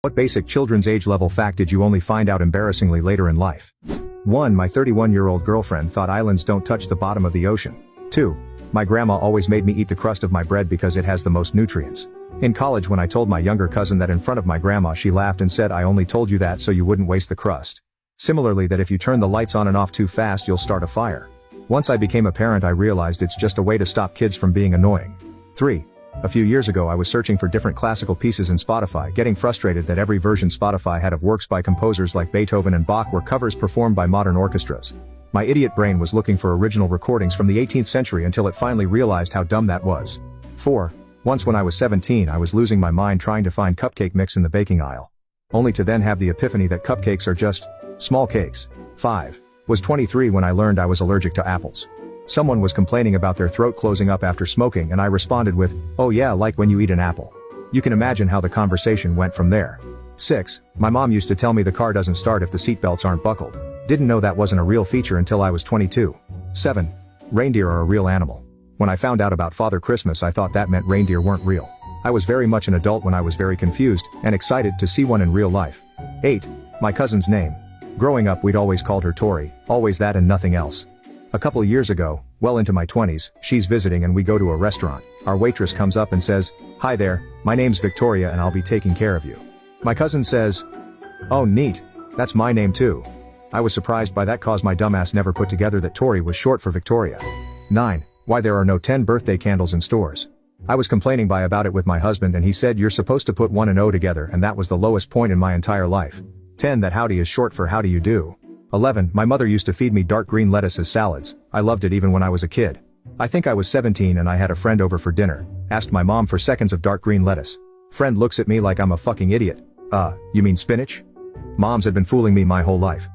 What basic children's age level fact did you only find out embarrassingly later in life? 1. My 31-year-old girlfriend thought islands don't touch the bottom of the ocean. 2. My grandma always made me eat the crust of my bread because it has the most nutrients. In college, when I told my younger cousin that in front of my grandma, she laughed and said, "I only told you that so you wouldn't waste the crust." Similarly, that if you turn the lights on and off too fast, you'll start a fire. Once I became a parent, I realized it's just a way to stop kids from being annoying. 3. A few years ago, I was searching for different classical pieces in Spotify, getting frustrated that every version Spotify had of works by composers like Beethoven and Bach were covers performed by modern orchestras. My idiot brain was looking for original recordings from the 18th century until it finally realized how dumb that was. 4. Once when I was 17, I was losing my mind trying to find cupcake mix in the baking aisle. Only to then have the epiphany that cupcakes are just small cakes. 5. Was 23 when I learned I was allergic to apples. Someone was complaining about their throat closing up after smoking, and I responded with, "Oh yeah, like when you eat an apple." You can imagine how the conversation went from there. 6. My mom used to tell me the car doesn't start if the seatbelts aren't buckled. Didn't know that wasn't a real feature until I was 22. 7. Reindeer are a real animal. When I found out about Father Christmas, I thought that meant reindeer weren't real. I was very much an adult when I was very confused and excited to see one in real life. 8. My cousin's name. Growing up, we'd always called her Tori, always that and nothing else. A couple years ago, well into my 20s, she's visiting and we go to a restaurant. Our waitress comes up and says, "Hi there, my name's Victoria and I'll be taking care of you." My cousin says, "Oh neat, that's my name too." I was surprised by that cause my dumbass never put together that Tori was short for Victoria. 9. Why there are no 10 birthday candles in stores. I was complaining about it with my husband and he said you're supposed to put 1 and O together, and that was the lowest point in my entire life. 10. That howdy is short for how do you do. 11. My mother used to feed me dark green lettuce as salads. I loved it even when I was a kid. I think I was 17 and I had a friend over for dinner. Asked my mom for seconds of dark green lettuce. Friend looks at me like I'm a fucking idiot. You mean spinach? Moms had been fooling me my whole life.